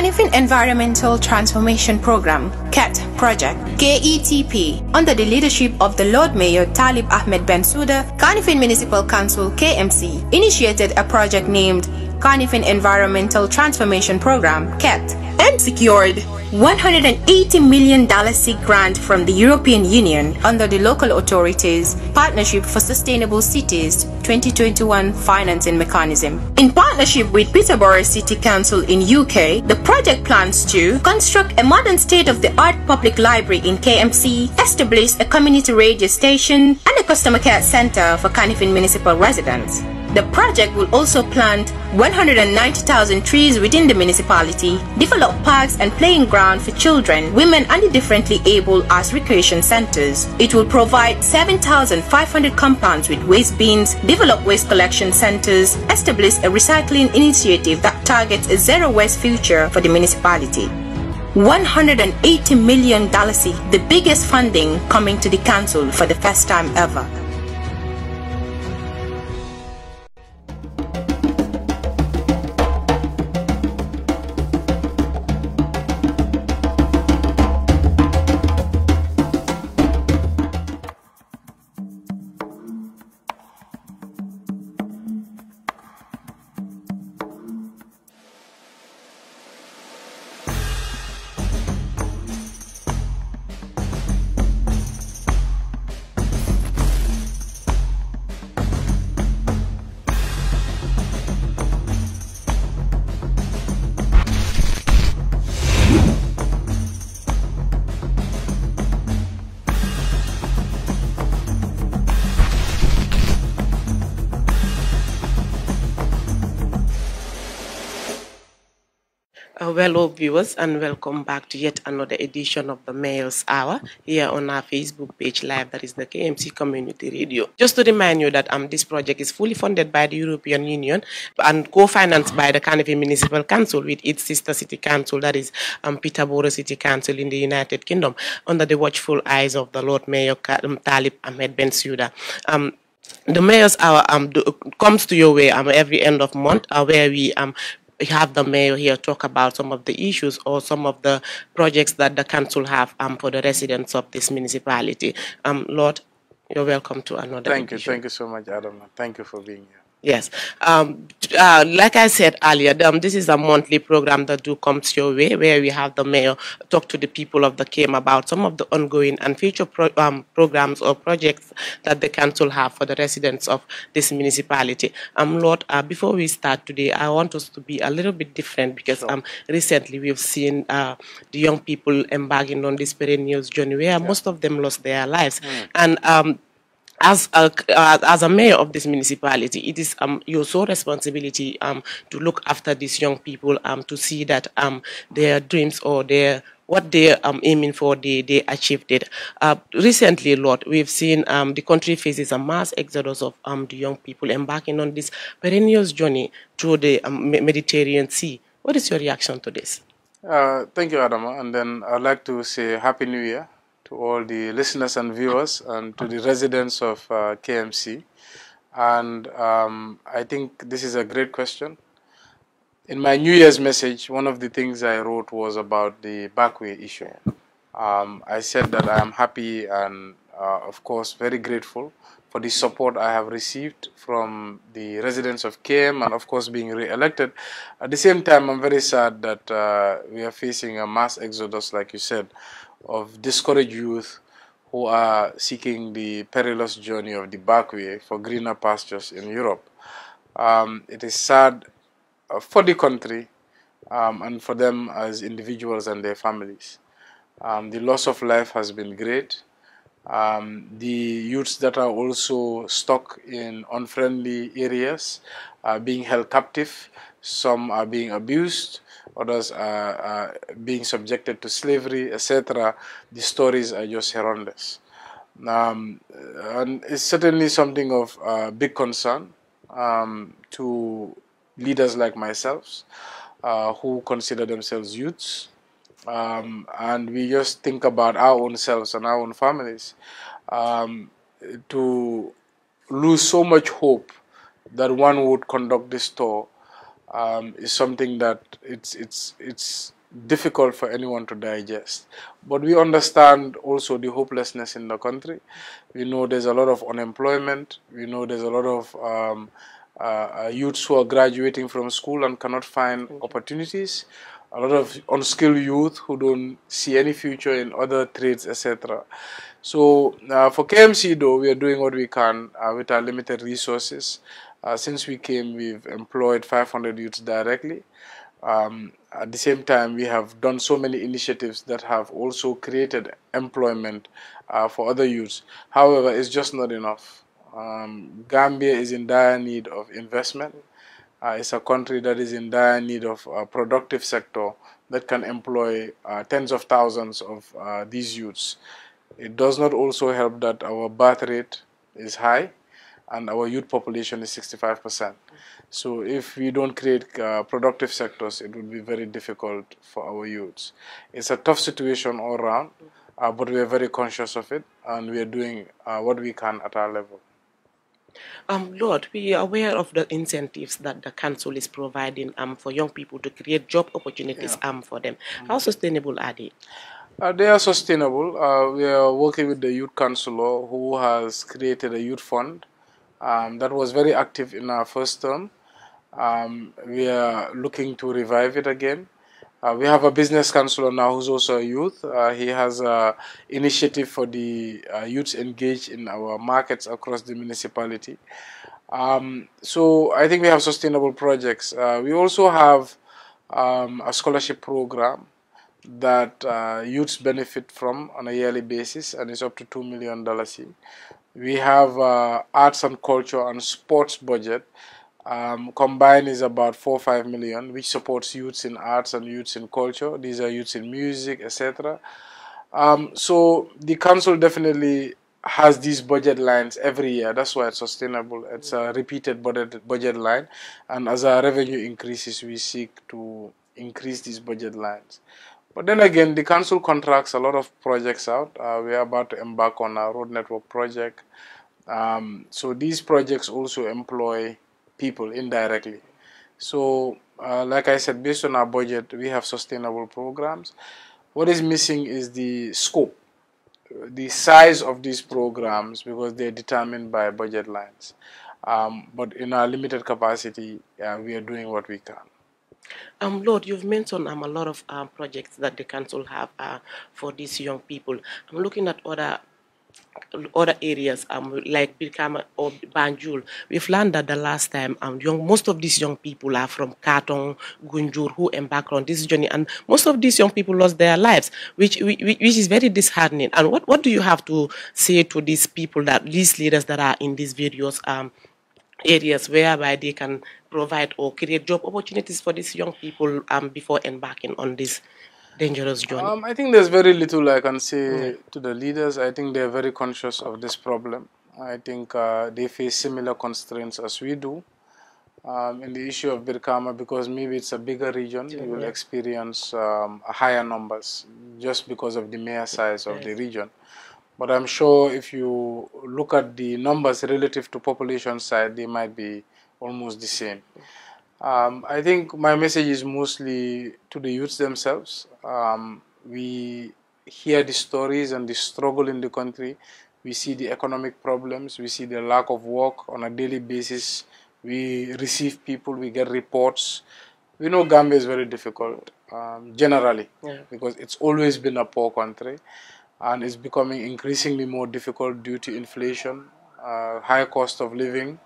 Kanifing Environmental Transformation Program, KET project, KETP, under the leadership of the Lord Mayor Talib Ahmed Bensouda, Kanifing Municipal Council KMC initiated a project named Kanifing Environmental Transformation Program, KET, and secured $180 million seed grant from the European Union under the Local Authorities Partnership for Sustainable Cities 2021 financing mechanism. In partnership with Peterborough City Council in UK, the project plans to construct a modern state-of-the-art public library in KMC, establish a community radio station, and a customer care center for Kanifing municipal residents. The project will also plant 190,000 trees within the municipality, develop parks and playing ground for children, women and the differently able as recreation centers. It will provide 7,500 compounds with waste bins, develop waste collection centers, establish a recycling initiative that targets a zero waste future for the municipality. $180 million, the biggest funding coming to the council for the first time ever. Hello viewers, and welcome back to yet another edition of the Mayor's Hour here on our Facebook page live, that is the KMC Community Radio. Just to remind you that this project is fully funded by the European Union and co-financed by the Kanifing Municipal Council with its sister city council, that is Peterborough City Council in the United Kingdom, under the watchful eyes of the Lord Mayor Talib Ahmed Bensouda. The Mayor's Hour comes to your way every end of month, where we have the mayor here talk about some of the issues or some of the projects that the council have for the residents of this municipality. Lord, you're welcome to another edition. Thank you so much, Adam. Thank you for being here. Yes. Like I said earlier, this is a monthly program that comes your way, where we have the mayor talk to the people of the KM about some of the ongoing and future programs or projects that the council have for the residents of this municipality. Lord, before we start today, I want us to be a little bit different because recently we've seen the young people embarking on this perennial journey where most of them lost their lives. And as a mayor of this municipality, it is your sole responsibility to look after these young people, to see that their dreams or what they're aiming for, they achieved it. Recently, Lord, we've seen the country faces a mass exodus of the young people embarking on this perennial journey through the Mediterranean Sea. What is your reaction to this? Thank you, Adam. And then I'd like to say Happy New Year to all the listeners and viewers and to the residents of KMC. And I think this is a great question. In my New Year's message, one of the things I wrote was about the backway issue. I said that I am happy and, of course, very grateful for the support I have received from the residents of KM and, of course, being re-elected. At the same time, I'm very sad that we are facing a mass exodus, like you said, of discouraged youth who are seeking the perilous journey of the backway for greener pastures in Europe. It is sad for the country and for them as individuals and their families. The loss of life has been great. The youths that are also stuck in unfriendly areas are being held captive. Some are being abused. Others are being subjected to slavery, etc. The stories are just horrendous. And it's certainly something of big concern to leaders like myself, who consider themselves youths. And we just think about our own selves and our own families. To lose so much hope that one would conduct this tour is something that it's difficult for anyone to digest. But we understand also the hopelessness in the country. We know there's a lot of unemployment. We know there's a lot of youths who are graduating from school and cannot find opportunities. A lot of unskilled youth who don't see any future in other trades, etc. So for KMC, though, we are doing what we can with our limited resources. Since we came, we've employed 500 youths directly. At the same time, we have done so many initiatives that have also created employment for other youths. However, it's just not enough. Gambia is in dire need of investment. It's a country that is in dire need of a productive sector that can employ tens of thousands of these youths. It does not also help that our birth rate is high and our youth population is 65%. So if we don't create productive sectors, it would be very difficult for our youths. It's a tough situation all around, but we are very conscious of it, and we are doing what we can at our level. Lord, we are aware of the incentives that the council is providing for young people to create job opportunities for them. How sustainable are they? They are sustainable. We are working with the youth councillor who has created a youth fund that was very active in our first term. We are looking to revive it again. We have a business councillor now who's also a youth. He has an initiative for the youths engaged in our markets across the municipality. So I think we have sustainable projects. We also have a scholarship program that youths benefit from on a yearly basis, and it's up to $2 million. We have arts and culture and sports budget. Combined is about 4 or 5 million, which supports youths in arts and youths in culture. These are youths in music, etc. So the council definitely has these budget lines every year. That's why it's sustainable. It's a repeated budget line, and as our revenue increases, we seek to increase these budget lines. But then again, the council contracts a lot of projects out. We are about to embark on a road network project. So these projects also employ people indirectly. So like I said, based on our budget, we have sustainable programs. What is missing is the scope, the size of these programs, because they're determined by budget lines. But in our limited capacity, we are doing what we can. Lord, you've mentioned a lot of projects that the council have for these young people. I'm looking at other areas like 𝒕𝒉𝒂𝒏 or Banjul. We've learned that the last time most of these young people are from Katong, Gunjur, who embarked on this journey, and most of these young people lost their lives, which is very disheartening. And what do you have to say to these people, these leaders that are in these various areas whereby they can provide or create job opportunities for these young people before embarking on this dangerous journey? I think there's very little I can say to the leaders. I think they're very conscious of this problem. I think they face similar constraints as we do. In the issue of 𝒕𝒉𝒂𝒏, because maybe it's a bigger region, you will experience higher numbers just because of the mere size of the region. But I'm sure if you look at the numbers relative to population side, they might be almost the same. I think my message is mostly to the youths themselves. We hear the stories and the struggle in the country. We see the economic problems. We see the lack of work on a daily basis. We receive people, we get reports. We know Gambia is very difficult, generally, because it's always been a poor country. And it's becoming increasingly more difficult due to inflation, high cost of living,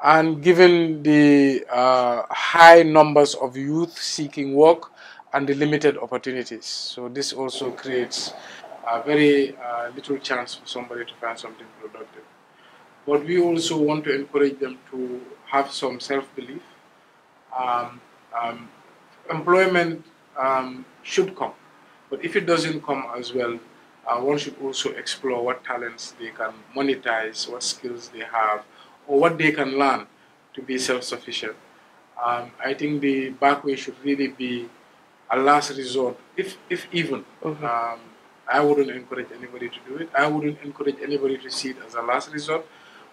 and given the high numbers of youth seeking work and the limited opportunities. So this also creates a very little chance for somebody to find something productive. But we also want to encourage them to have some self-belief. Employment should come, but if it doesn't come as well, one should also explore what talents they can monetize, what skills they have, or what they can learn to be self-sufficient. I think the back way should really be a last resort, if even. I wouldn't encourage anybody to do it. I wouldn't encourage anybody to see it as a last resort.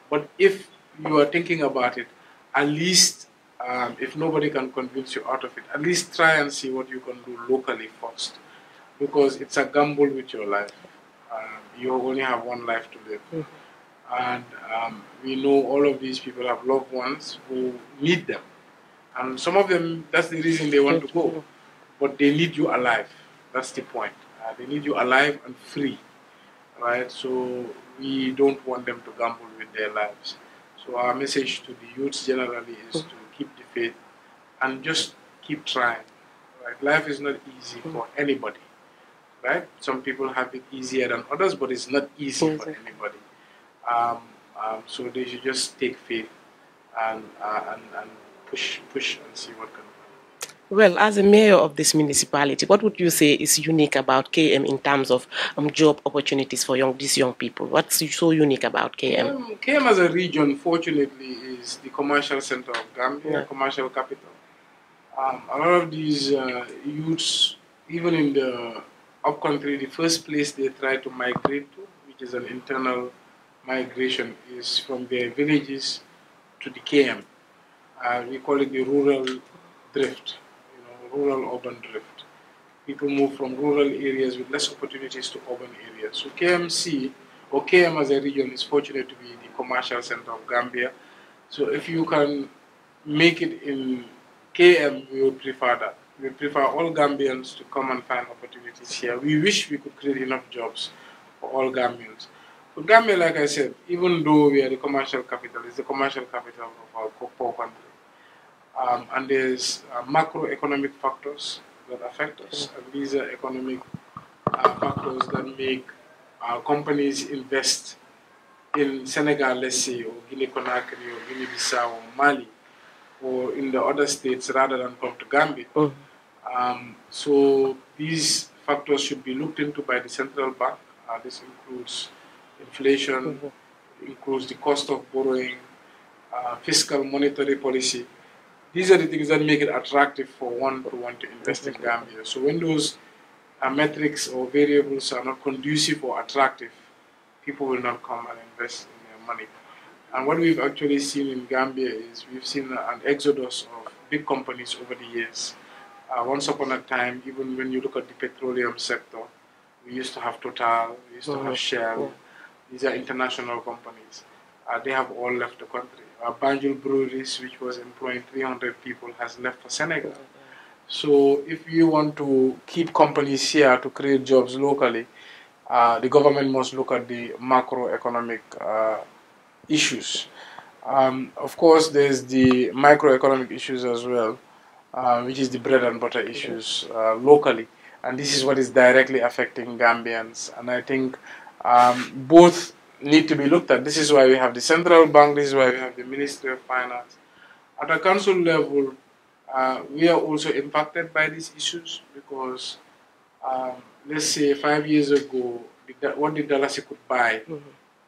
But if you are thinking about it, at least If nobody can convince you out of it, at least try and see what you can do locally first, because it's a gamble with your life. You only have one life to live. And we know all of these people have loved ones who need them. And some of them, that's the reason they want to go. But they need you alive. That's the point. They need you alive and free, right? So we don't want them to gamble with their lives. So our message to the youths generally is to keep the faith and just keep trying. Right? Life is not easy for anybody, right? Some people have it easier than others, but it's not easy for anybody. So they should just take faith and push and see what can happen. Well, as a mayor of this municipality, what would you say is unique about KM in terms of job opportunities for these young people? What's so unique about KM? KM as a region, fortunately, is the commercial center of Gambia, commercial capital. A lot of these youths, even in the upcountry, the first place they try to migrate to, which is an internal migration, is from their villages to the KM. We call it the rural drift. Rural urban drift. People move from rural areas with less opportunities to urban areas. So KMC, or KM as a region, is fortunate to be the commercial center of Gambia. So if you can make it in KM, we would prefer that. We prefer all Gambians to come and find opportunities here. We wish we could create enough jobs for all Gambians. But Gambia, like I said, even though we are the commercial capital, it's the commercial capital of our poor country. And there's macroeconomic factors that affect us, and these are economic factors that make companies invest in Senegal, let's say, or Guinea-Conakry, or Guinea-Bissau, or Mali, or in the other states rather than come to Gambia. So these factors should be looked into by the central bank. This includes inflation, includes the cost of borrowing, fiscal monetary policy. These are the things that make it attractive for one to want to invest in Gambia. So when those metrics or variables are not conducive or attractive, people will not come and invest in their money. And what we've actually seen in Gambia is we've seen an exodus of big companies over the years. Once upon a time, even when you look at the petroleum sector, we used to have Total, we used to have Shell. These are international companies. They have all left the country. Banjul Breweries, which was employing 300 people, has left for Senegal. So if you want to keep companies here to create jobs locally, the government must look at the macroeconomic issues. Of course, there's the microeconomic issues as well, which is the bread and butter issues locally. And this is what is directly affecting Gambians. And I think both need to be looked at. This is why we have the central bank, this is why we have the Ministry of Finance. At a council level, we are also impacted by these issues because, let's say 5 years ago, what the 𝒕𝒉𝒊𝒏 could buy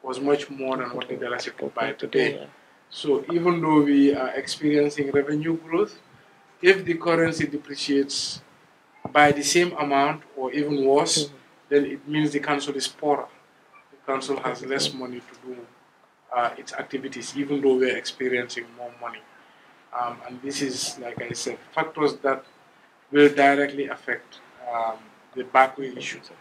was much more than what the 𝒕𝒉𝒊𝒏 could buy today. So even though we are experiencing revenue growth, if the currency depreciates by the same amount or even worse, then it means the council is poorer. Council has less money to do its activities, even though we're experiencing more money. And this is, like I said, factors that will directly affect the backway issues.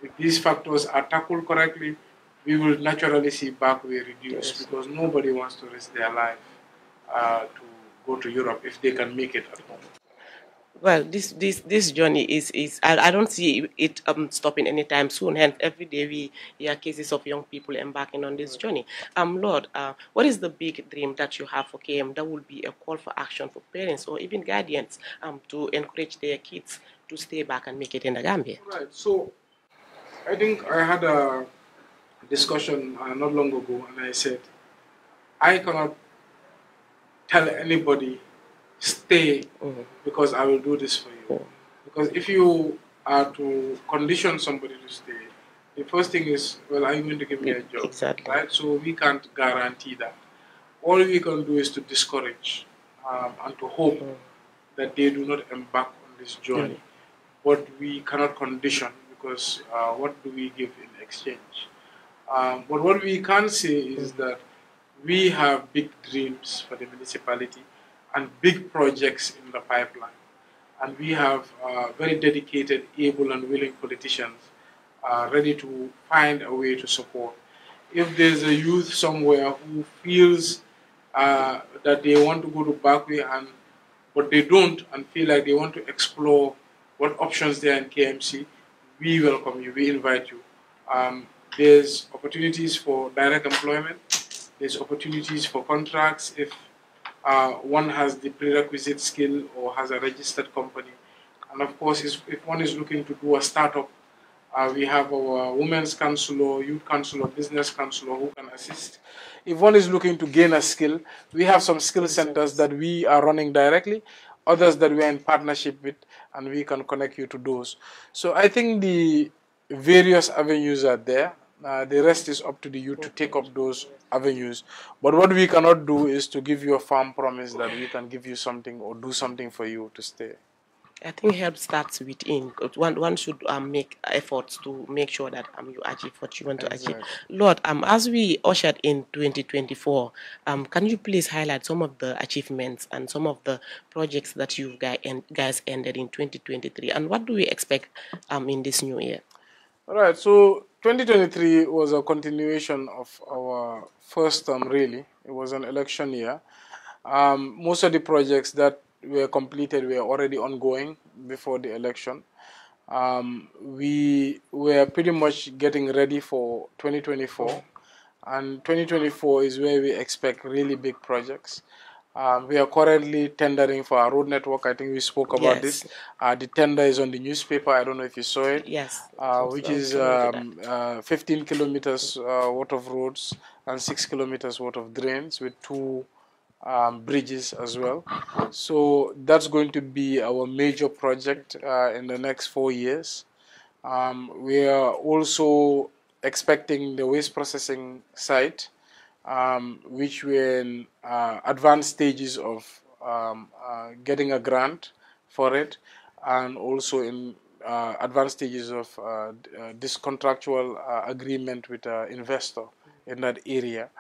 If these factors are tackled correctly, we will naturally see backway reduce because nobody wants to risk their life to go to Europe if they can make it at home. Well, this journey is I don't see it stopping anytime soon. Hence, every day we hear cases of young people embarking on this journey. Lord, what is the big dream that you have for KM? That will be a call for action for parents or even guardians to encourage their kids to stay back and make it in the Gambia. Right. So, I think I had a discussion not long ago, and I said I cannot tell anybody stay because I will do this for you. Because if you are to condition somebody to stay, the first thing is, well, are you going to give me a job? Exactly. Right? So we can't guarantee that. All we can do is to discourage and to hope that they do not embark on this journey. But we cannot condition because what do we give in exchange? But what we can say is that we have big dreams for the municipality. and big projects in the pipeline. And we have very dedicated, able and willing politicians ready to find a way to support. If there's a youth somewhere who feels that they want to go to Berkeley but they don't and feel like they want to explore what options there in KMC, we welcome you, we invite you. There's opportunities for direct employment, there's opportunities for contracts if one has the prerequisite skill or has a registered company. And of course, if one is looking to do a startup, we have our women's counselor, youth counselor, business counselor who can assist. If one is looking to gain a skill, we have some skill centers that we are running directly, others that we are in partnership with, and we can connect you to those. So I think the various avenues are there. The rest is up to the youth to take up those avenues. But what we cannot do is to give you a firm promise that we can give you something or do something for you to stay. I think help starts within. One should make efforts to make sure that you achieve what you want to achieve. Lord, as we ushered in 2024, can you please highlight some of the achievements and some of the projects that you guys ended in 2023, and what do we expect in this new year? All right, so 2023 was a continuation of our first term, really. It was an election year. Most of the projects that were completed were already ongoing before the election. We were pretty much getting ready for 2024, and 2024 is where we expect really big projects. We are currently tendering for our road network. I think we spoke about this. The tender is on the newspaper. I don't know if you saw it. Yes. Which is 15 kilometers worth of roads and 6 kilometers worth of drains with 2 bridges as well. So that's going to be our major project in the next 4 years. We are also expecting the waste processing site, which we're in advanced stages of getting a grant for it, and also in advanced stages of this contractual agreement with an investor in that area.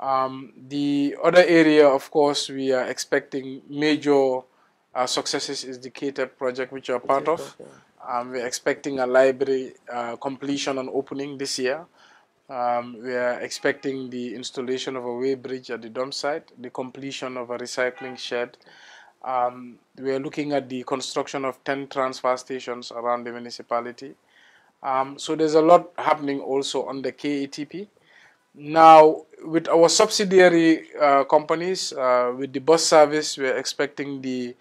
The other area, of course, we are expecting major successes is the 𝒂𝒄𝒄 project, which we are part of. We're expecting a library completion and opening this year. We are expecting the installation of a way bridge at the dump site, the completion of a recycling shed. We are looking at the construction of 10 transfer stations around the municipality. So there's a lot happening also on the KETP. Now, with our subsidiary companies, with the bus service, we're expecting the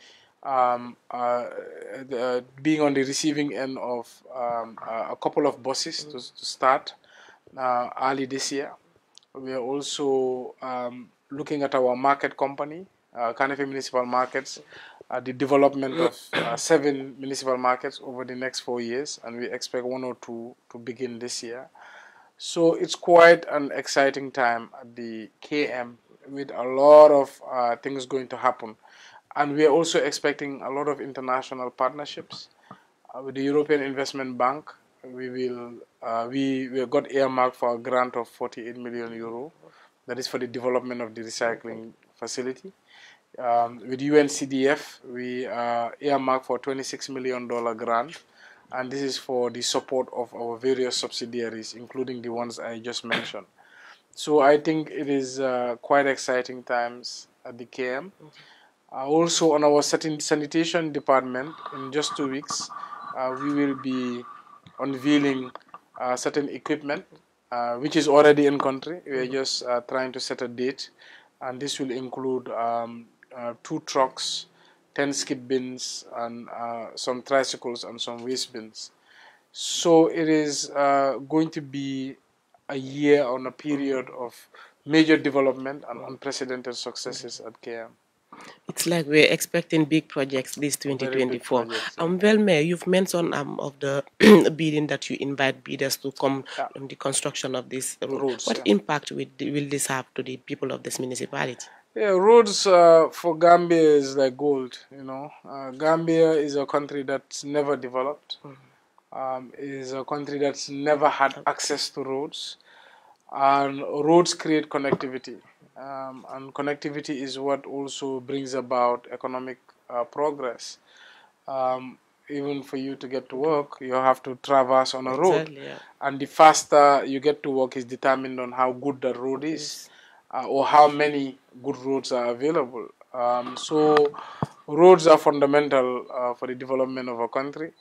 being on the receiving end of a couple of buses to start early this year. We are also looking at our market company, Kanifing Municipal Markets, the development of 7 municipal markets over the next 4 years, and we expect 1 or 2 to begin this year. So it's quite an exciting time at the KM with a lot of things going to happen. And we are also expecting a lot of international partnerships with the European Investment Bank. We got earmarked for a grant of 48 million euro. That is for the development of the recycling facility. With UNCDF, we are earmarked for a $26 million grant. And this is for the support of our various subsidiaries, including the ones I just mentioned. So I think it is quite exciting times at the KM. Also on our sanitation department, in just 2 weeks, we will be unveiling certain equipment, which is already in country. We are just trying to set a date. And this will include 2 trucks, 10 skip bins, and some tricycles and some waste bins. So it is going to be a year on a period of major development and unprecedented successes at KM. It's like we're expecting big projects this 2024. Well, Mayor, you've mentioned of the bidding that you invite bidders to come on the construction of these roads. What impact will this have to the people of this municipality? Yeah, roads for Gambia is like gold, you know. Gambia is a country that's never developed. Is a country that's never had access to roads. And roads create connectivity. and connectivity is what also brings about economic progress. Even for you to get to work, you have to traverse on a road. Yeah. And the faster you get to work is determined on how good the road is, or how many good roads are available. So roads are fundamental for the development of a country.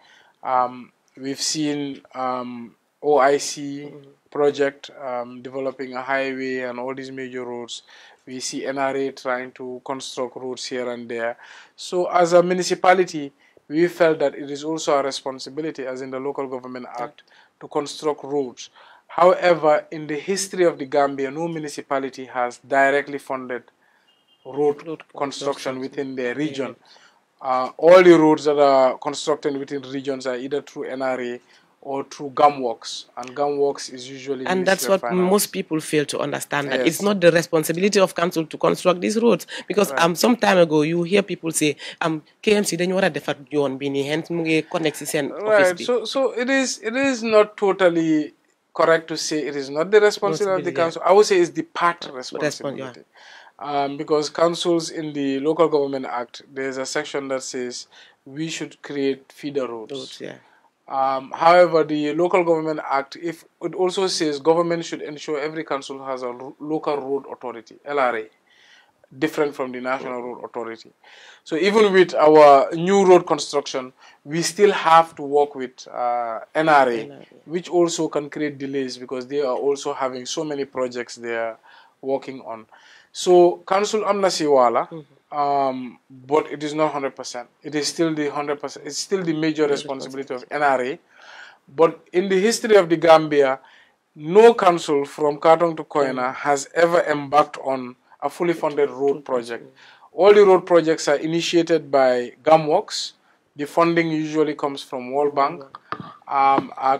We've seen OIC project developing a highway and all these major roads. We see NRA trying to construct roads here and there. So as a municipality, we felt that it is also our responsibility, as in the Local Government Act, to construct roads. However, in the history of the Gambia, no municipality has directly funded road construction within their region. All the roads that are constructed within regions are either through NRA or through GAMWorks, and GAMWorks is usually and that's what most people fail to understand, that it's not the responsibility of council to construct these roads, because some time ago you hear people say KMC dañu wara defar yoon bi ni hence mu ngi connect ci sen office bi. So it is not totally correct to say it is not the responsibility of the council. I would say it's the part responsibility. Because councils in the Local Government Act, there's a section that says we should create feeder roads. However, the Local Government Act, if it also says government should ensure every council has a local road authority, LRA, different from the National Road Authority. So even with our new road construction, we still have to work with NRA, which also can create delays because they are also having so many projects they are working on. So council amna si wala, but it is not 100%. It is still the 100%. It's still the major responsibility of NRA. But in the history of the Gambia, no council from Kartong to Koyena has ever embarked on a fully funded road project. All the road projects are initiated by GAMWorks. The funding usually comes from World Bank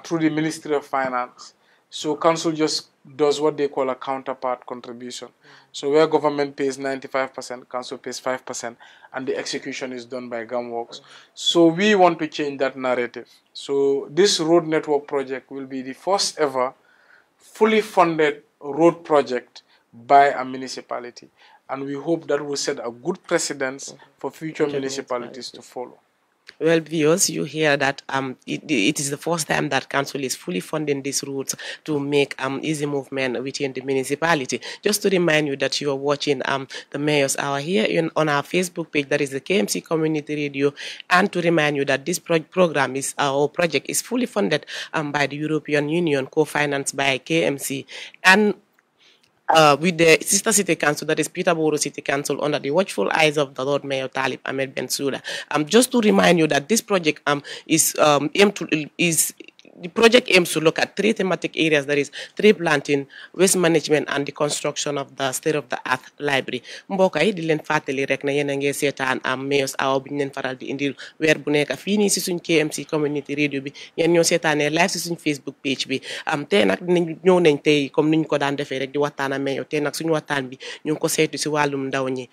through the Ministry of Finance. So council just does what they call a counterpart contribution. So where government pays 95%, council pays 5%, and the execution is done by GAMWorks. So we want to change that narrative. So this road network project will be the first ever fully funded road project by a municipality. And we hope that will set a good precedence for future municipalities to follow. Well, viewers, you hear that it is the first time that council is fully funding these routes to make easy movement within the municipality. Just to remind you that you are watching the Mayor's Hour here on our Facebook page, that is the KMC Community Radio, and to remind you that this program is our project is fully funded by the European Union, co-financed by KMC, and with the sister city council, that is Peterborough City Council, under the watchful eyes of the Lord Mayor 𝒕𝒉𝒊𝒏 𝒂𝒄𝒄𝒆𝒍. Just to remind you that this project the project aims to look at 3 thematic areas, that is tree planting, waste management, and the construction of the state-of-the-art library. Mbokk yi di leen fàttali rek na yéen a ngi seetaan Mayor's Hour bi ñu leen faral di indil weer bu nekk fii nii si suñ KMC Community Radio bi, yéen ñoo seetaanee live si suñ Facebook page bi. Tey nag ñëw nañ tey comme niñ ko daan defee rek di waxtaan ak Mayor. Tey nag suñu waxtaan bi ñu ngi ko seetu si wàllum ndaw ñi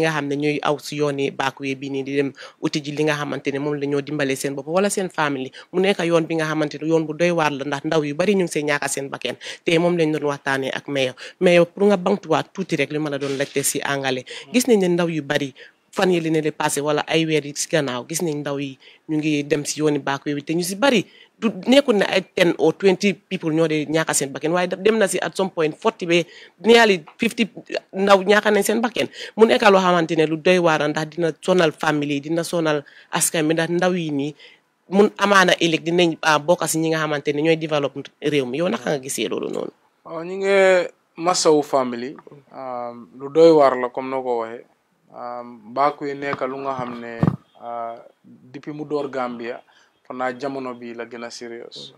nga xam ne ñooy aw si yooni backway bi nii di dem uti ji li nga xamante ne moom la ñoo dimbale seen bopp wala seen famille. Mu nekk yoon bi nga xamante yoon bu doy waar la, ndax ndaw yu bari ñu ngi see ñaaka seen bakken. Te moom lañ doon waxtaanee ak Mayor pour nga bamtuwaat tuuti rek li ma la doon laajte si angale. Gis nañ ne ndaw yu bari fan yi li ne le passé wala ay weer yi si gannaaw gis nañ ndaw yi ñu ngi dem si yooni backway bi te ñu si bari du nekkul ne ay 10 or 20 people ñoo de ñaaka seen bakken, waaye dem na si at some point 40 ba nearly 50 ndaw ñaaka nañ seen bakken. Mu nekk loo xamante ne lu doy waar ndax dina sonal famille, dina sonal askan bi, ndax ndaw yi nii mun amaana ëllëg dinañ bokk si ñi nga xamante ne ñooy développe réew mi. Yow naka nga gisee loolu noonu? ñu ngi masawu famille lu doy waar la comme noo ko waxee. backway nekk lu nga xam ne depuis mu door Gambia fa naa jamono bi la gën a serious.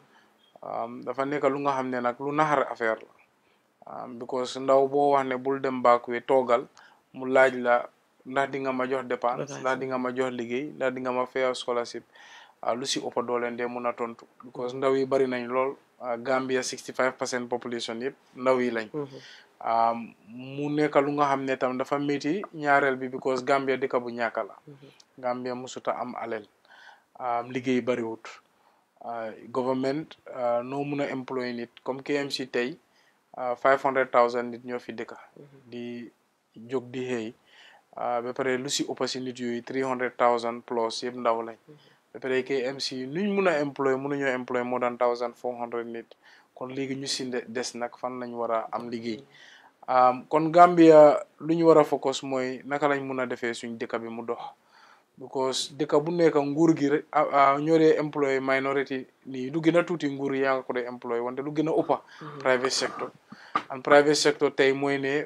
dafa nekk lu nga xam ne nag lu naxar affaire la because ndaw boo wax ne bul dem backway toogal mu laaj la ndax di nga ma jox dépense, ndax di nga ma jox liggéey, ndax di nga ma fay scholarship, lu si ëpp doo leen dee mun a tontu because ndaw yi bari nañ lool. Gambia 65% population yëpp ndaw yi lañ. mu nekk lu nga xam ne tam dafa métti ñaareel bi because Gambia dëkk bu ñàkk la. Gambia musuta am alal, liggéey bariwut. Government noo mun a employé nit comme KMC tey 500,000 nit ñoo fi dëkka di jóg di xëy ba pare lu si ëpp si nit yooyu 300,000 plus yëpp ndaw lañ ba pare KMC nuñ mun a employé mënuñoo employé more than 1,400 nit kon léegi ñu si des nag fan lañ war a am liggéey kon Gambia lu ñu war a focus mooy naka lañ mun a defee suñ dëkk bi mu dox because dëkk bu nekk nguur gi rek ñoo dee employé minority nii lu gën a tuuti nguur yaa nga ko dee employé wante lu gën a ëppa private sector and private sector tey mooy ne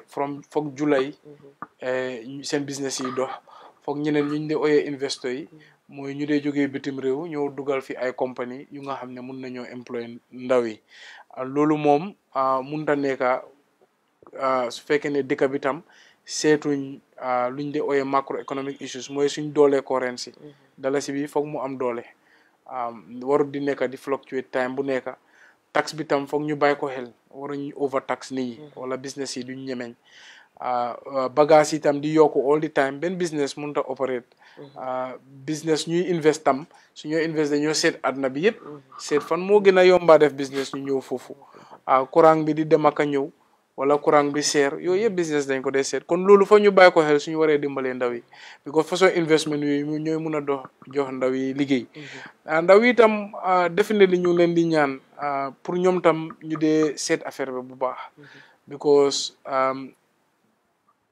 foog July seen business yi dox foog ñeneen ñu dee oyee investor yi mooy ñu dee jógee bitim réew ñoo dugal fi ay compagnie yu nga xam ne mun nañoo employé ndaw yi loolu moom munta nekka su fekkee ne dëkk bi tam seetuñ luñ de ooyee macroeconomic issues mooy suñ doole currency dalasi bi foog mu am doole warut di nekk di fluctuate time bu nekk tax bi tam foog ñu bàyyi ko xel waruñ overtax nit ñi wala business yi duñ ñemeñ bagage yi tam di yokku all the time benn business mënut a operate business ñuy invest tam su ñoo invest dañoo seet àdduna bi yëpp seet fan moo gën a yombaa def business ñu ñëw foofu courant bi di dem ak a ñëw wala courant bi seer yooyu yëpp business dañ ko dee seet kon loolu fa ñu bàyyi ko xel suñu waree dimbalee ndaw yi because façon investment yooyu ñooy mun a jox ndaw yi liggéey ndaw yi tam definitely ñu leen di ñaan pour ñoom tam ñu dee seet affaire bi bu baax because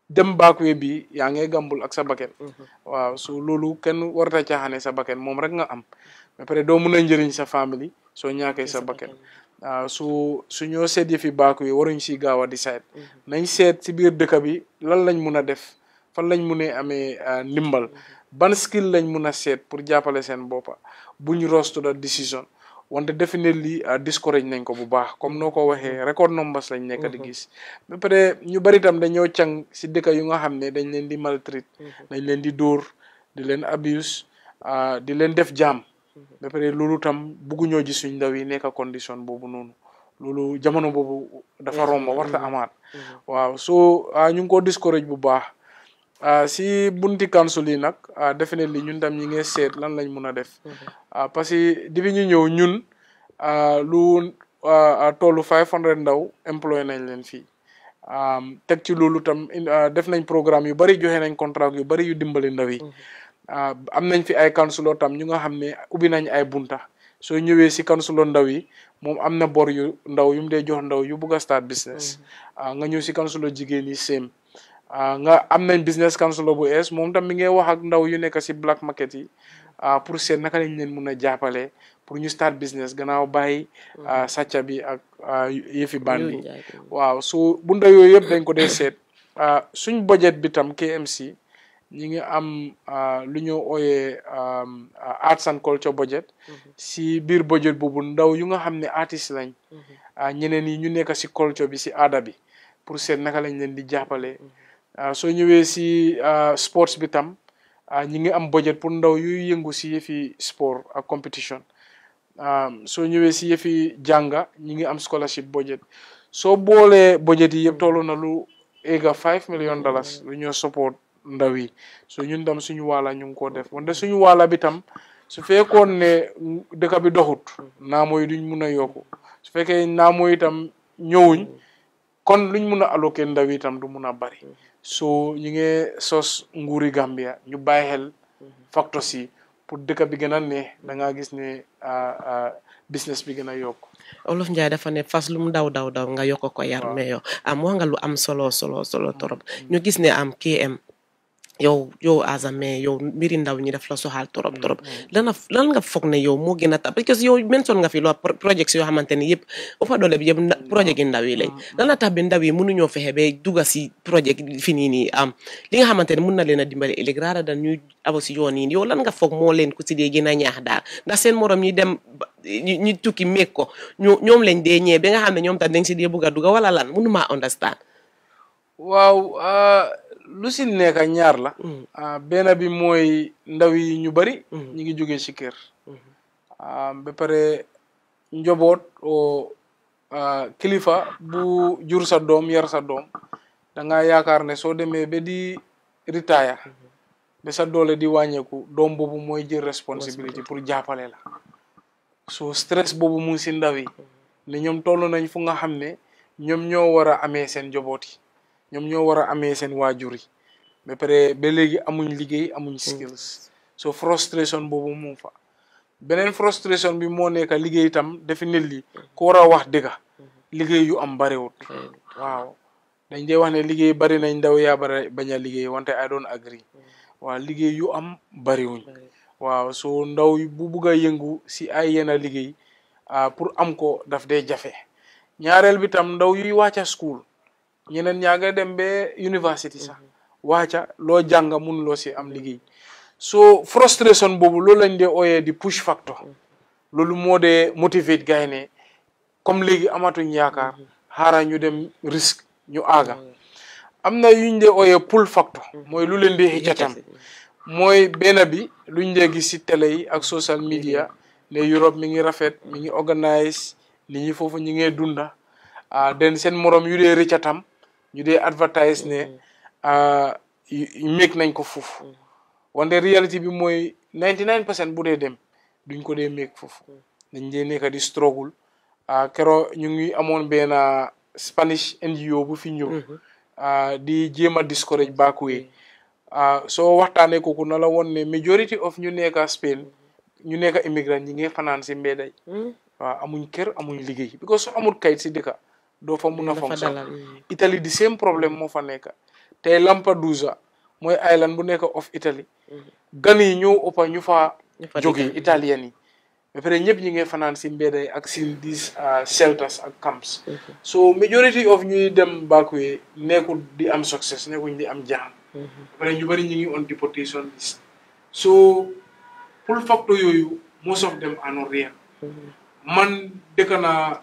dem backway bi yaa ngee gambul ak sa bakken waaw so loolu kenn warata caaxaane sa bakken moom rek nga am ba pare doo mun a njëriñ sa famille soo ñaakee sa bakken su ñoo seet yëfi baaku yi waruñ si gaaw a decide nañ seet si biir dëkk bi lan lañ mun a def fan lañ mun a amee ndimbal ban skill lañ mun a seet pour jàppale seen boppa buñ rush to that decision wante definitely discourage nañ ko bu baax comme noo ko waxee record numbers lañ nekk di gis ba pare ñu bari tam dañoo càng si dëkk yu nga xam ne dañ leen di maltreat dañ leen di dóor di leen abuse di leen def jaam ba pare loolu tam bugguñoo ji suñ ndaw yi nekk condition boobu noonu loolu jamono boobu dafa romb warta amaat waaw so ñu ngi ko discourage bu baax si bunti council yi nag definitely ñun tam ñi ngi seet lan lañ mun a def parce que di bi ñu ñëw ñun lu tollu 500 ndaw employé nañ leen fii teg ci loolu tam def nañ programme yu bari joxe nañ contrat yu bari yu dimbali ndaw yi am nañ fi ay councilor tam ñu nga xam ne ubbi nañ ay bunta soo ñëwee si councilor ndaw yi moom am na bor yu ndaw yu mu dee jox ndaw yu bugg a start business nga ñëw si councilor jigéen yi same nga am nañ business councilor bu ees moom tam mi ngi wax ak ndaw yu nekk si black market yi pour seet naka lañ leen mun a jàppale pour ñu start business gannaaw bàyyi sàcca bi ak yëfi bandi waaw so bunta yooyu yëpp dañ ko dee seet suñ budget bi tam KMC ñi ngi am lu ñu ooyee arts and culture budget si biir budget boobu ndaw yu nga xam ne artiste lañ ñeneen yi ñu nekk si culture bi si aada bi pour seet naka lañ leen di jàppale soo ñëwee si sports bi tam ñi ngi am budget pour ndaw yuy yëngu si yëfi sport ak competition soo ñëwee si yëfi jànga ñi ngi am scholarship budget soo boolee budget yi yëpp tollu na lu egga $5 million lu ñoo support ndaw yi so ñun tam suñu waala ñu ngi ko def wante suñu waala bi tam su fekkoon ne dëkk bi doxut naamo yi duñ mun a yokku su fekkee naamo yi tam ñëwuñ kon luñ mun a alloquer ndaw yi tam du mun a bari so ñu ngi sos nguuri Gambia ñu bàyyi xel facteurs yi pour dëkk bi gën a neex da ngaa gis ne business bi gën a yokk Olof Njaay dafa ne fas lu mu daw nga yokk ko yar mais yow wax nga lu am solo torop ñu gis ne am KM yow as a mayor yow mbiri ndaw ñi daf la soxal torop lan nga foog ne yow moo gën a tax parce que yow mention nga fi loo projets yoo xamante ni yëpp ëppa doole bi yëpp projet yi ndaw yi lañ lan la tax bi ndaw yi mënuñoo fexe ba dugga si projet fi nii nii li nga xamante ne mën na leen a dimbale ëllëg raara dan ñuy abo si yoon yi yow lan nga foog moo leen ku si dee gën a ñaax daal ndax seen morom ñi dem ñu tukki meeg ko ñoom lañ dee ñee ba nga xam ne ñoom tam dañ si dee bugg a dugga wala lan mënuma understand waaw lu si nekk ñaar la benn bi mooy ndaw yi ñu bari ñi ngi jógee ci kër ba pare njaboot kilifa bu jur sa doom yar sa doom da nga yaakaar ne soo demee ba di retire ba sa doole di wàññeeku doom boobu mooy jël responsibility pour jàppale la so stress boobu mu ngi si ndaw yi ne ñoom toll nañ fu nga xam ne ñoom ñoo war a amee seen njaboot yi ñoom ñoo war a amee seen waajur yi ba pare ba léegi amuñ liggéey amuñ skills so frustration boobu mu fa beneen frustration bi moo nekk liggéey itam definitely ku war a wax dëgga liggéey yu am bariwut waaw dañ dee wax ne liggéey bari nañ ndaw yaa bari bañ a liggéey wante I don't agree waaw liggéey yu am bariwuñ waaw so ndaw bu bugg a yëngu si ay yenn liggéey pour am ko daf dee jafe ñaareel bi tam ndaw yuy wàcca school ñeneen ñaa nga dem ba university sax wàcca loo jàng mun loo si am liggéey so frustration boobu loolu lañ dee ooyee di push factor loolu moo dee motivate gars yi ne comme léegi amatuñ yaakaar xaaral ñu dem risque ñu aaga am na yuñ dee ooyee pull factor mooy lu leen dee xëccatam mooy benn bi luñ dee gis si télé yi ak social media ne Europe mi ngi rafet mi ngi organise nit ñi foofu ñi ngee dunda den seen morom yu dee rëccatam ñu dee advertise ne meeg nañ ko foofu wante réalité bi mooy 99% bu dee dem duñ ko dee meeg foofu dañ dee nekk di struggle kero ñu ngi amoon benn Spanish NGO bu fi ñëw di jéem a discourage backway soo waxtaanee kooku na la woon ne majority of ñu nekk Spain ñu nekk immigrant ñi ngi fanaan si mbedday waaw amuñ kër amuñ liggéey because soo amul kayit si dëkka doo fa mun a fonction Italie di same problème moo fa nekk tey Lampedusa mooy island bu nekk of Italie gan yi ñoo ëppa ñu fa jógee italien yi ba pare ñëpp ñi ngi fanaan si mbedday ak si these shelters ak camps so majority of ñuy dem backway nekkul di am success nekkuñ di am jaan ba pare ñu bëri ñu ngi on deportation list so pull factor yooyu most of them are not real man dëkk naa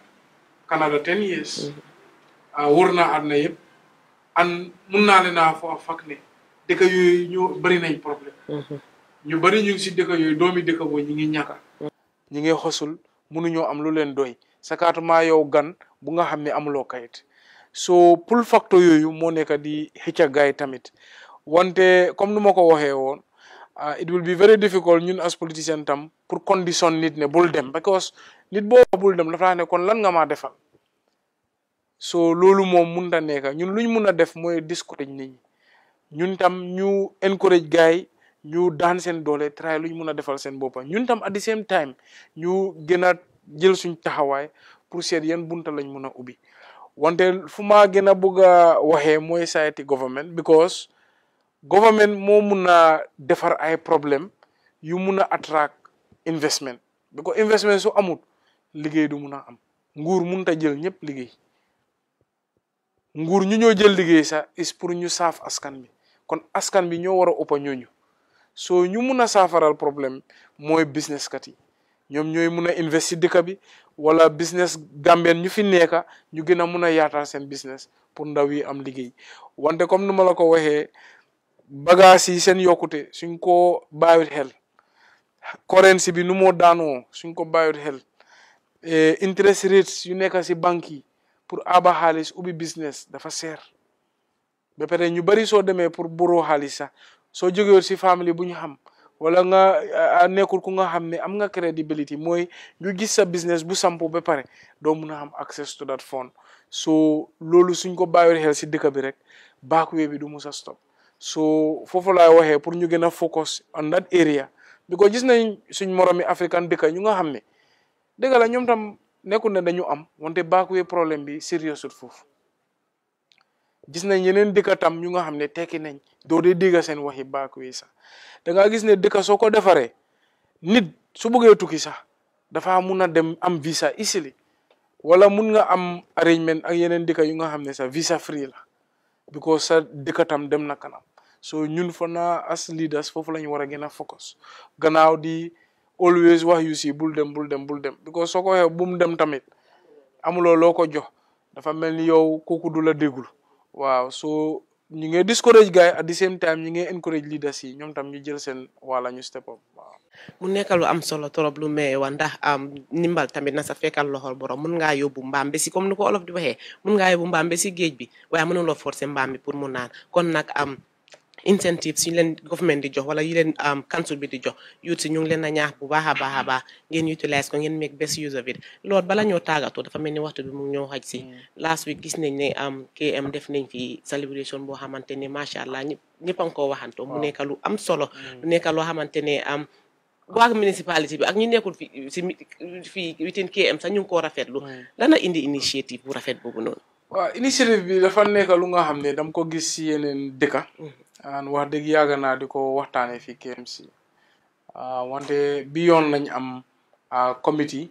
Canada 10 years wër naa àdduna yëpp an mun naa leen a fa fak ne dëkk yooyu ñoo bëri nañ problème ñu bëri ñu ngi si dëkk yooyu doomi dëkk boo ñi ngi ñàkka ñi ngi xosul mënuñoo am lu leen doy sakaatuma yow gan bu nga xam ne amuloo kayit so pull factor yooyu moo nekk di xëcca gaay tamit wante comme nu ma ko waxee woon it will be very difficult ñun as politicien tam pour condition nit ne bul dem because nit boo bul dem dafa ne kon lan nga maa defal so loolu moom munta nekk ñun luñ mun a def mooy discourage nit ñi ñun tam ñu encourage gaay ñu daan seen doole try luñ mun a defal seen boppa ñun tam at the same time ñu gën a jël suñ taxawaay pour seet yan bunta lañ mun a ubbi wante fu ma gën a bëgg a waxee mooy society government because government moo mun a defar ay problème yu mun a attract investment because investment su amul liggéey du mun a am nguur mun ta jël ñëpp liggéey nguur ñu ñoo jël liggéey sax is pour ñu saaf askan bi kon askan bi ñoo war a ëppa ñooñu so ñu mun a saafaral problème mooy business kat yi ñoom ñooy mun a invest si dëkk bi wala business gambien ñu fi nekka ñu gën a mun a yaatal seen business pour ndaw yi am liggéey wante comme nu ma la ko waxee bagages yi seen yokkute suñ ko bàyyut xel currency bi nu moo daanoo suñ ko bàyyut xel interest rates yu nekk si banque yi pour aba xaalis ubbi business dafa seer ba pare ñu bari soo demee pour boroo xaalis sax soo jógee si famille bu ñu xam wala nga nekkul ku nga xam ne am nga credibility mooy ñu gis sa business bu sampu ba pare doo mun a am access to that fund so loolu suñ ko bàyyut xel si dëkk bi rek backway bi du mus a stop so foofu laay waxee pour ñu gën a focus on that area because gis nañ suñ moromi african dëkk ñu nga xam ne dëgg la ñoom tam nekkul ne dañu am wante backway problème bi serious foofu gis nañ yeneen dëkk tam ñu nga xam ne tekki nañ doo dee dégg seen waxi backway sax da nga gis ne dëkk soo ko defaree nit su bëggee tukki sax dafa mun a dem am visa easily wala mun nga am arrangement ak yeneen dëkk yu nga xam ne sax visa free la because sa dëkk tam dem na kanam so ñun fa na as leaders foofu la ñu war a gën a focus gannaaw di always wax yu si bul dem because soo ko waxee bu mu dem tamit amuloo loo ko jox dafa mel ni yow kooku du la déggul waaw so ñu ngi discourage gars yi at the same time ñu ngi encourage leaders yi ñoom tam ñu jël seen wala ñu step up waaw. mu nekk lu am solo trop lu may wa ndax nimbal tamit na sa fekkal loxol borom mun ngaa yóbbu mbaam bi si comme ni ko olof di waxee mun ngaa yóbbu mbaam bi si géej bi waaye mënuloo forcer mbaam bi pour mu naan kon nag incentives yi leen government di jox wala yi leen council bi di jox youth si ñu ngi leen a ñaax bu baax a baax a baax ngeen utilize ko ngeen make best use of it loolu bala ñoo tàggatoo dafa mel ni waxtu bi mu ñoo xaj si last week gis nañ ne KM def nañ fi celebration boo xamante ne macha allah ñëpp a ngi koo waxantoo mu nekk lu am solo lu nekk loo xamante ne waa municipality bi ak ñi nekkul fi within KM sax ñu ngi koo rafetlu lana indi initiative bu rafet boobu noonu. waaw initiative bi dafa nekk lu nga xam ne dama ko gis si yeneen dëkka wax dëgg yàgg naa di ko waxtaanee fii KMC wante bi yoon lañ am committee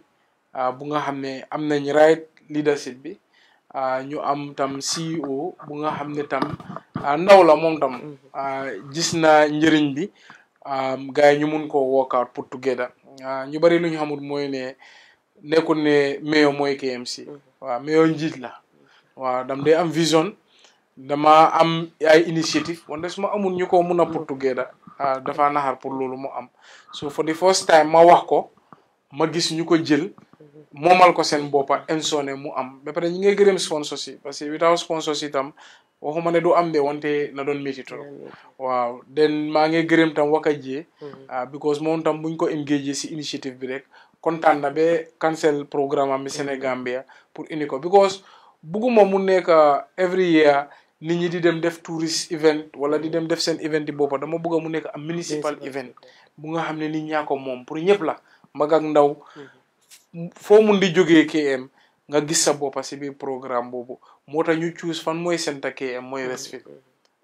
bu nga xam ne am nañ right leadership bi ñu am tam CEO bu nga xam ne tam ndaw la moom tam gis na njëriñ bi gars yi ñu mun koo work out put together ñu bari lu ñu xamul mooy ne nekkul ne mayor mooy KMC waaw mayor njiit la waaw dam day am vision dama am ay initiative wante su ma amul ñu ko mun a put together dafa naxar pour loolu mu am so for the first time ma wax ko ma gis ñu ko jël moomal ko seen boppa ensone mu am ba pare ñi ngay gërëm sponsors yi parce que without sponsors yi tam waxuma ne du am de wante na doon métti trop waaw den maa ngi gërëm tam waka jee because moom tam buñ ko engagé si initiative bi rek kontaan na ba cancel programme am bi Sénégambia pour indi ko because bugguma mu nekk every year nit ñi di dem def tourist event wala di dem def seen event yi boppa dama bëgg mu nekk am municipal event bu nga xam ne nit ñaa ko moom pour ñëpp la mag ak ndaw foo mun di jógee KM nga gis sa boppa si biir programme boobu moo tax ñu choose fan mooy centre KM mooy Westfield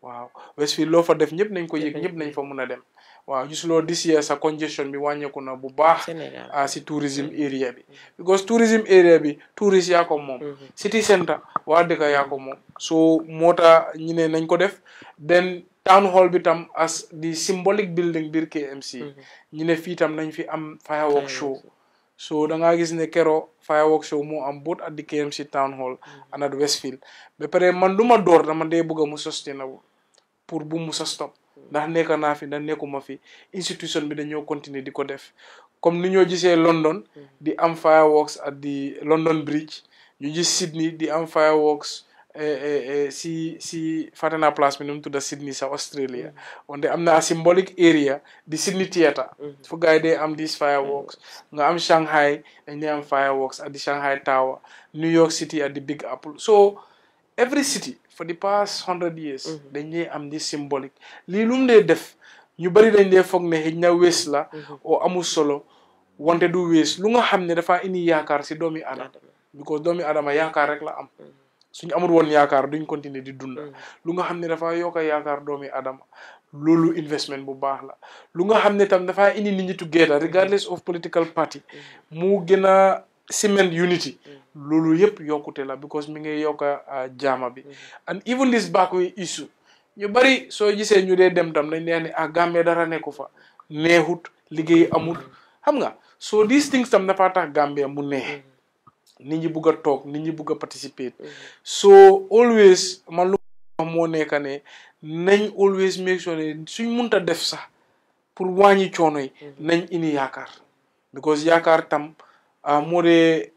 waaw Westfield loo fa def ñëpp nañ ko yëg ñëpp nañ fa mun a dem waaw gis loo this year sa congestion bi wàññeeku na bu baax si tourism area bi because tourism area bi tourist yaa ko moom city centre waa dëkk yaa ko moom so moo tax ñu ne nañ ko def then town hall bi tam as the symbolic building biir KMC ñu ne fii tam nañ fi am firework show so da ngaa gis ne kero firework show moo am both at the KMC town hall and at Westfield ba pare man du ma door dama dee bëgg mu sustainable pour bu mu sa stop ndax nekk naa fi ndax nekkuma fi institution bi dañoo continuer di ko def comme ni ñoo gisee London di am fireworks at the London Bridge ñu gis Sydney di am fireworks si Fatena Place bi nu mu tudda Sydney sa Australia wante am na a symbolic area di Sydney Theatre fu gars yi dee am these fireworks nga am Shanghai dañ dee am fireworks at the Shanghai Tower New York City at the Big Apple so every city for the past 100 years dañ dee am this symbolic lii lu mu dee def ñu bari dañ dee foog ne xëy na wees la o amul solo wante du wees lu nga xam ne dafa indi yaakaar si doomi adama because doomi adama yaakaar rek la am suñu amul woon yaakaar duñ continuer di dunda lu nga xam ne dafa yokk yaakaar doomi adama loolu investment bu baax la lu nga xam ne tam dafa indi nit ñi together regardless of political party mu gën a cement unity loolu yëpp yokkute la because mi ngi yokk jaama bi and even this backway issue ñu bari soo gisee ñu dee dem tam dañ leen ne Gambia dara nekku fa neexut liggéey amul xam nga so these things tam dafa tax Gambia mu neex nit ñi bugg a toog nit ñi bugg a participer so always man lu moo nekk ne nañ always make sure ne suñ munta def sax pour wàññi coono yi nañ indi yaakaar because yaakaar tam moo dee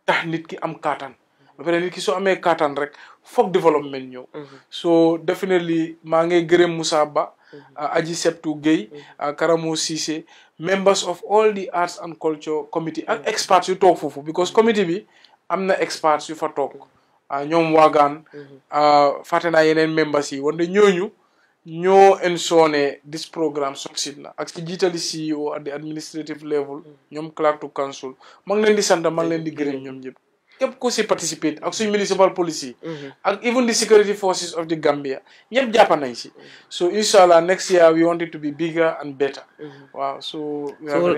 tax nit ki am kàttan ba pare nit ki soo amee kàttan rek foog développement ñëw so definitely maa ngi gërëm Moussa Ba Aji Septu Gueye Karamo Cissé members of all the arts and culture committee ak experts yu toog foofu because committee bi am na experts yu fa toog ñoom waagaan fàtte naa yeneen members yi wante ñooñu ñoo ensone this programme succeed na ak ci jiitali CEO at the administrative level ñoom clerk to council maa ngi leen di sant maa ngi leen di gërëm ñoom ñëpp képp ku si participate ak suñ municipal policy ak even the security forces of the Gambia ñëpp jàpp nañ si so inshallah next year we want it to be bigger and better waaw so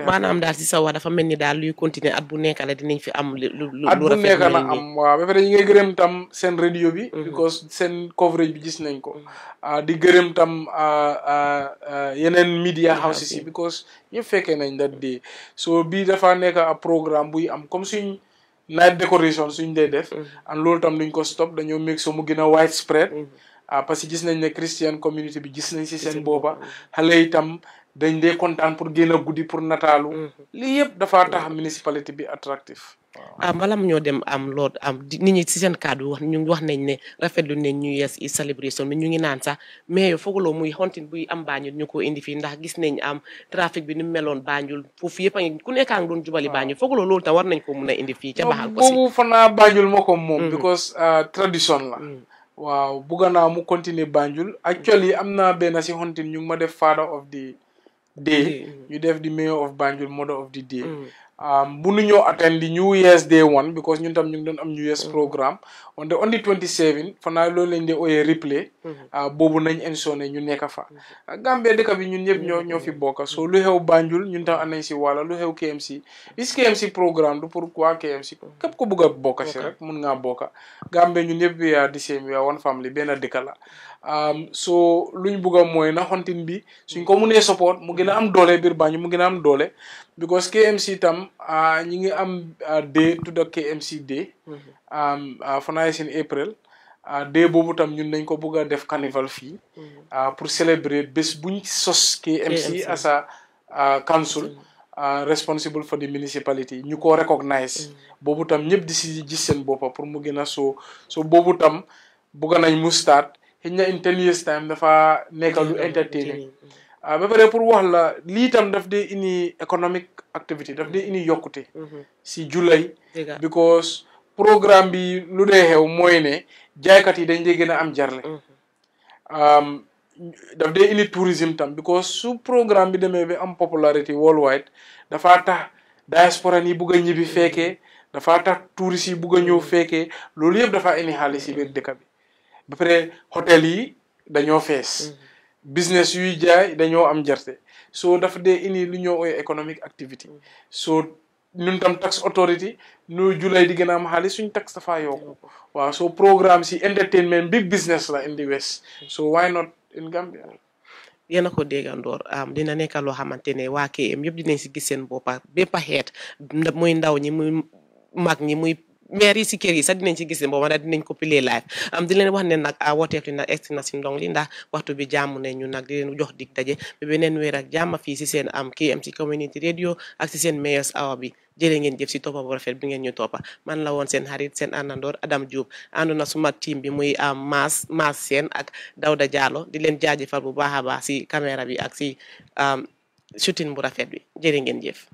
maanaam daal si sa wax dafa mel ni daal luy continuer at bu nekk la dinañ fi am lu at bu nekk na am waaw ba pare ñu ngay gërëm tam seen radio bi because seen coverage bi gis nañ ko di gërëm tam yeneen media houses yi because ñëpp fekkee nañ that day so bii dafa nekk a programme buy am comme suñ night decoration suñ dee def and loolu tam duñ ko stop dañoo make so mu gën a widespread parce que gis nañ ne Christian community bi gis nañ si seen boppa xale yi tam dañ dee kontaan pour génn guddi pour nataalu lii yëpp dafa tax municipalité bi attractif bala ñoo dem lool nit ñi ci seen kàddu wax ñu wax nañ ne rafetlu nañ New Year's Eve celebration bi ñu ngi naan sax mais yow fooguloo muy xontin buy am Banjul ñu ko indi fii ndax gis nañ trafic bi ni mu meloon Banjul foofu yëpp a ngi ku nekkaa ngi doon jubali Banjul fooguloo loolu tam war nañ ko mun a indi fii ca baxal ko si boobu fanaa Banjul moo ko moom because tradition la waaw bugga naa mu continuer Banjul actually am na benn si xontin ñu ngi ma def father of the day ñu def di mayor of Banjul mother of the day bu nu ñoo attend di New Year's Day 1 because ñun tam ñu ngi doon am New Year's programme on the 27 fanaa loolu lañ dee ooyee replay boobu nañ ensonné ñu nekk fa Gambie dëkk bi ñun ñëpp ñoo fi bokka so lu xew Banjul ñun tam am nañ si wàlla lu xew KMC bis KMC programme du pour quoi KMC képp ko bëgg a bokka si rek mun ngaa bokka Gambie ñun ñëpp we are the same we are one family benn dëkk la so luñ bëgg a mooy na xontin bi suñ ko mënee support mu gën a am doole biir Banjul mu gën a am doole because KMC tam ñi ngi am day tudda KMC day fanaa in April day boobu tam ñun dañ ko bëgg a def carnival fii pour célébrer bés buñ sos KMC as a council responsible for the municipality ñu ko recognize boobu tam ñëpp di si gis seen boppa pour mu gën a so boobu tam bëgg nañ mu start xëy na in 10 years time dafa nekk lu entertaining ba pare pour wax la lii tam daf dee indi economic activity daf dee indi yokkute si July because programme bi lu dee xew mooy ne jaaykat yi dañ dee gën a am jarle daf dee indi tourisme tam because su programme bi demee ba am popularity worldwide dafa tax diaspora yi bugg a ñibbi fekkee dafa tax touristes yi bugg a ñëw fekkee loolu yëpp dafa indi xaalis si biir dëkk bi ba pare hôtel yi dañoo fees business yuy jaay dañoo am jarte so dafa dee indi lu ñoo ooy economic activity so ñun tam tax authority nu July di gën a am xaalis suñ tax dafa yokku waaw so programme si entertainment big business la in the west so why not in Gambia yéen a ko déggandoor dina nekk loo xamante ne waa KM yëpp dinañ si gis seen boppa bépp a xeet muy ndaw ñi muy mag ñi muy maire yi si kër yi sax dinañ ci gis ne booba nag dinañ ko pilee live di leen wax ne nag wooteef li nag egsi na si ndong li ndax waxtu bi jàmm ne ñu nag di leen jox dig daje ba beneen weer ak jàmm fii si seen KMC community radio ak si seen Mayors Hour bi jërë ngeen jëf si toppa bu rafet bi ngeen ñu toppa man la woon seen xarit seen àndandoor Adam Diop àndoon na suma team bi muy Mass Sène ak Dawda Diallo di leen jaajëfal bu baax a baax si caméra bi ak si shooting bu rafet bi jërë ngeen jëf